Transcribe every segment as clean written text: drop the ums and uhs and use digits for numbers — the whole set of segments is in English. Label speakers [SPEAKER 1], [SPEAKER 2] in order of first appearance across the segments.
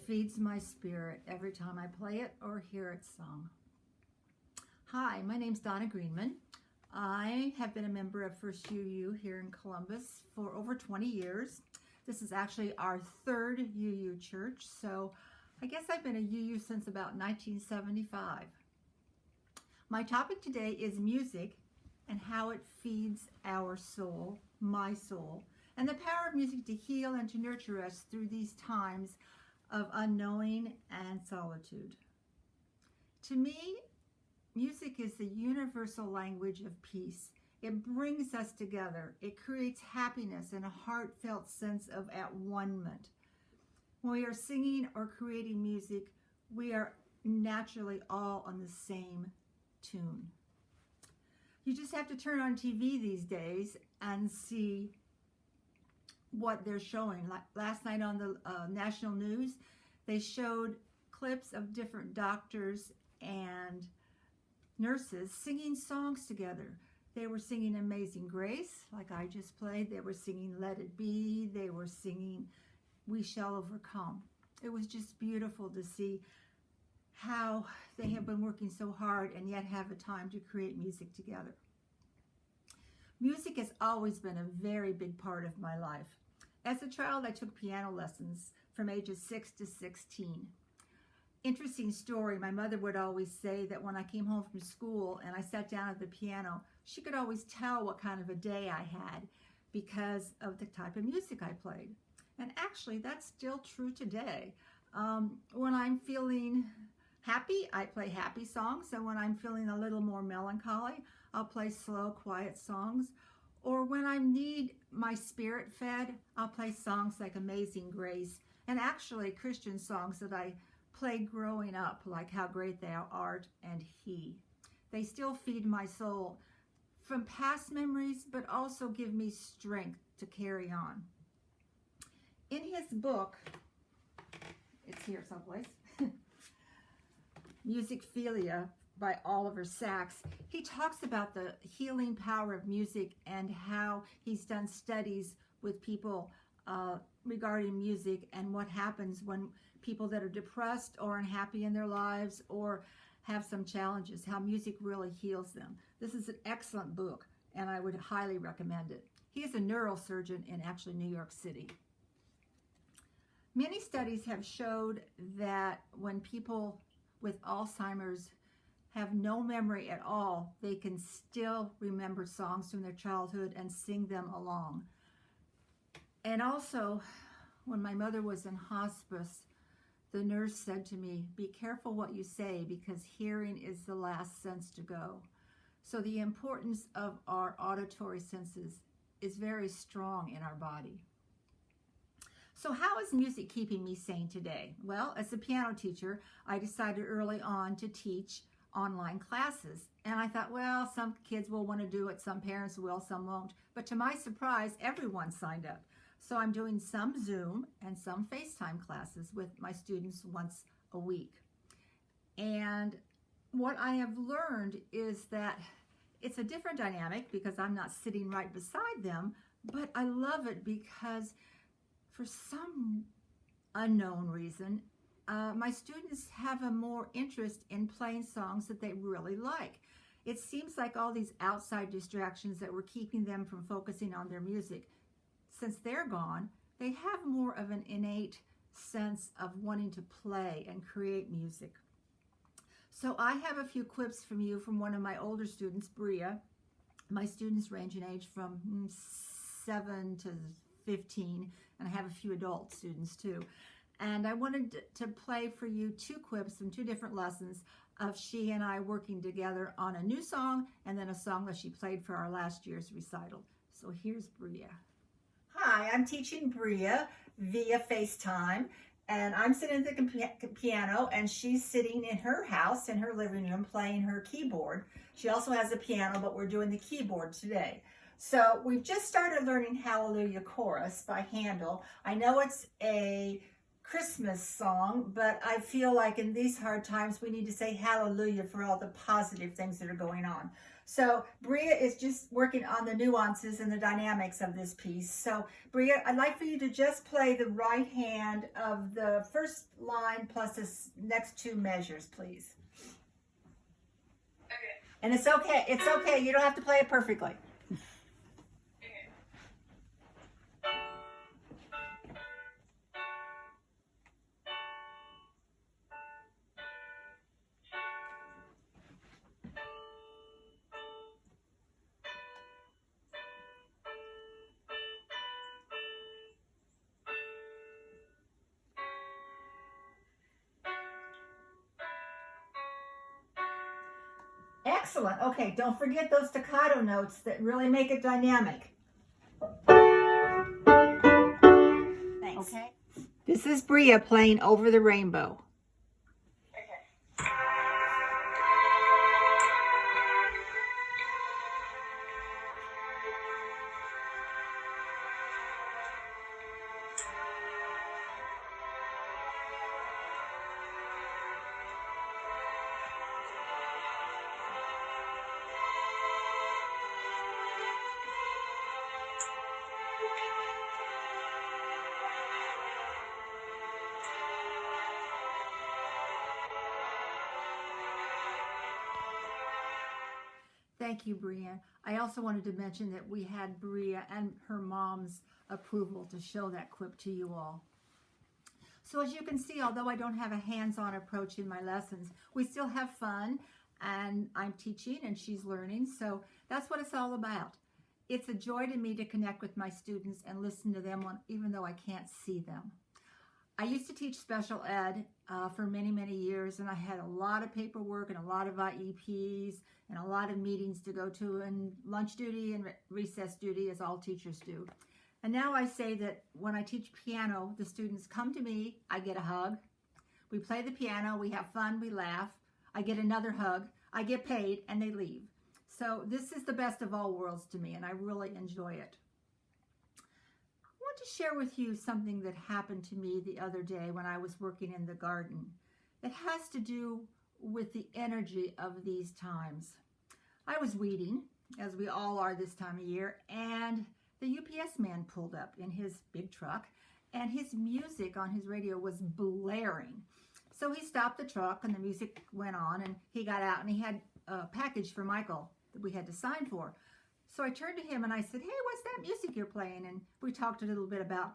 [SPEAKER 1] feeds my spirit every time I play it or hear it sung. Hi, my name's Donna Greenman. I have been a member of First UU here in Columbus for over 20 years. This is actually our third UU church, so I guess I've been a UU since about 1975. My topic today is music and how it feeds our soul, my soul, and the power of music to heal and to nurture us through these times of unknowing and solitude. To me, music is the universal language of peace. It brings us together. It creates happiness and a heartfelt sense of at-one-ment. When we are singing or creating music, we are naturally all on the same tune. You just have to turn on TV these days and see what they're showing. Like last night on the national news, they showed clips of different doctors and nurses singing songs together. They were singing Amazing Grace, like I just played. They were singing Let It Be. They were singing We Shall Overcome. It was just beautiful to see how they have been working so hard and yet have a time to create music together. Music has always been a very big part of my life. As a child, I took piano lessons from ages 6 to 16. Interesting story, my mother would always say that when I came home from school and I sat down at the piano, she could always tell what kind of a day I had because of the type of music I played. And actually, that's still true today. When I'm feeling happy, I play happy songs. And when I'm feeling a little more melancholy, I'll play slow, quiet songs. Or when I need my spirit fed, I'll play songs like Amazing Grace, and actually Christian songs that I played growing up, like How Great Thou Art and He. They still feed my soul from past memories, but also give me strength to carry on. In his book, it's here someplace, Musicphilia by Oliver Sacks, he talks about the healing power of music and how he's done studies with people regarding music and what happens when people that are depressed or unhappy in their lives or have some challenges, how music really heals them. This is an excellent book, and I would highly recommend it. He is a neurosurgeon in actually New York City. Many studies have showed that when people with Alzheimer's have no memory at all, they can still remember songs from their childhood and sing them along. And also, when my mother was in hospice, the nurse said to me, "Be careful what you say because hearing is the last sense to go." So the importance of our auditory senses is very strong in our body. So how is music keeping me sane today? Well, as a piano teacher, I decided early on to teach online classes. And I thought, well, some kids will want to do it, some parents will, some won't. But to my surprise, everyone signed up. So I'm doing some Zoom and some FaceTime classes with my students once a week. And what I have learned is that it's a different dynamic because I'm not sitting right beside them, but I love it because for some unknown reason, my students have a more interest in playing songs that they really like. It seems like all these outside distractions that were keeping them from focusing on their music, since they're gone, they have more of an innate sense of wanting to play and create music. So I have a few quips from one of my older students, Bria. My students range in age from 7 to 15, and I have a few adult students too. And I wanted to play for you two quips from two different lessons of she and I working together on a new song and then a song that she played for our last year's recital. So here's Bria. Hi, I'm teaching Bria via FaceTime, and I'm sitting at the piano and she's sitting in her house, in her living room, playing her keyboard. She also has a piano, but we're doing the keyboard today. So we've just started learning Hallelujah Chorus by Handel. I know it's a Christmas song, but I feel like in these hard times we need to say hallelujah for all the positive things that are going on. So Bria is just working on the nuances and the dynamics of this piece. So Bria, I'd like for you to just play the right hand of the first line plus the next two measures, please.
[SPEAKER 2] Okay.
[SPEAKER 1] And it's okay. It's okay. You don't have to play it perfectly. Excellent. Okay, don't forget those staccato notes that really make it dynamic. Thanks. Okay. This is Bria playing Over the Rainbow. Thank you, Bria. I also wanted to mention that we had Bria and her mom's approval to show that clip to you all. So as you can see, although I don't have a hands-on approach in my lessons, we still have fun, and I'm teaching and she's learning. So that's what it's all about. It's a joy to me to connect with my students and listen to them even though I can't see them. I used to teach special ed for many, many years, and I had a lot of paperwork and a lot of IEPs and a lot of meetings to go to, and lunch duty and recess duty, as all teachers do. And now I say that when I teach piano, the students come to me, I get a hug, we play the piano, we have fun, we laugh, I get another hug, I get paid, and they leave. So this is the best of all worlds to me, and I really enjoy it. I want to share with you something that happened to me the other day when I was working in the garden. It has to do with the energy of these times. I was weeding, as we all are this time of year, and the UPS man pulled up in his big truck, and his music on his radio was blaring. So he stopped the truck, and the music went on, and he got out, and he had a package for Michael that we had to sign for. So I turned to him and I said, "Hey, what's that music you're playing?" And we talked a little bit about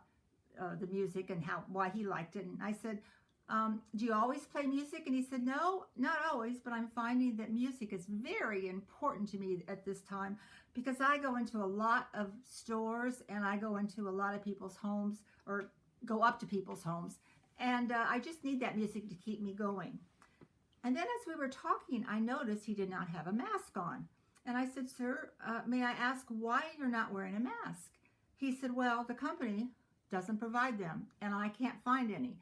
[SPEAKER 1] the music and why he liked it. And I said, "Do you always play music?" And he said, "No, not always, but I'm finding that music is very important to me at this time because I go into a lot of stores and I go into a lot of people's homes or go up to people's homes. And I just need that music to keep me going." And then as we were talking, I noticed he did not have a mask on. And I said, "Sir, may I ask why you're not wearing a mask?" He said, "Well, the company doesn't provide them, and I can't find any.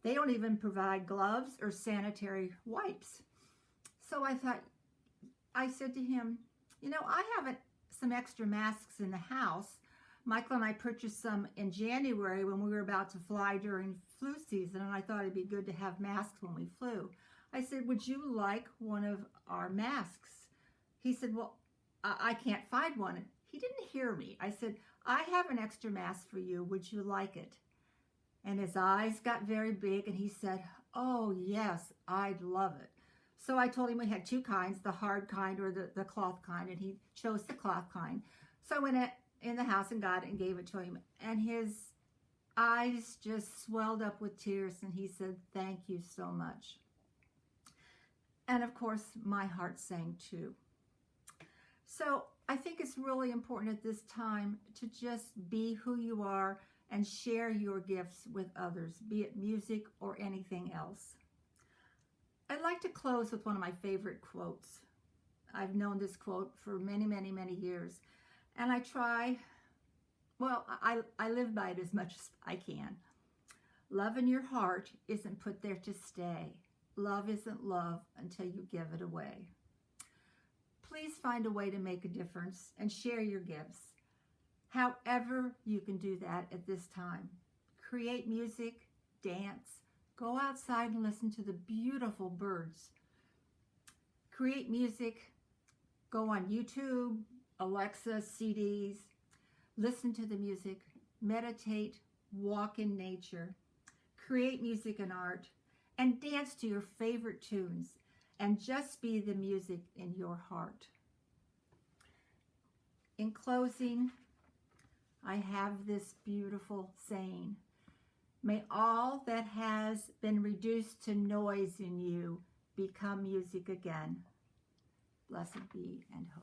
[SPEAKER 1] They don't even provide gloves or sanitary wipes." So I said to him, "You know, I have some extra masks in the house. Michael and I purchased some in January when we were about to fly during flu season, and I thought it'd be good to have masks when we flew." I said, "Would you like one of our masks?" He said, "Well, I can't find one." He didn't hear me. I said, "I have an extra mask for you. Would you like it?" And his eyes got very big and he said, "Oh, yes, I'd love it." So I told him we had two kinds, the hard kind or the cloth kind, and he chose the cloth kind. So I went in the house and got it and gave it to him. And his eyes just swelled up with tears and he said, "Thank you so much." And of course, my heart sang too. So I think it's really important at this time to just be who you are and share your gifts with others, be it music or anything else. I'd like to close with one of my favorite quotes. I've known this quote for many, many, many years. And I live by it as much as I can. Love in your heart isn't put there to stay. Love isn't love until you give it away. Please find a way to make a difference and share your gifts. However you can do that at this time. Create music, dance. Go outside and listen to the beautiful birds. Create music. Go on YouTube, Alexa, CDs. Listen to the music. Meditate. Walk in nature. Create music and art. And dance to your favorite tunes. And just be the music in your heart. In closing, I have this beautiful saying. May all that has been reduced to noise in you become music again. Blessed be and ho.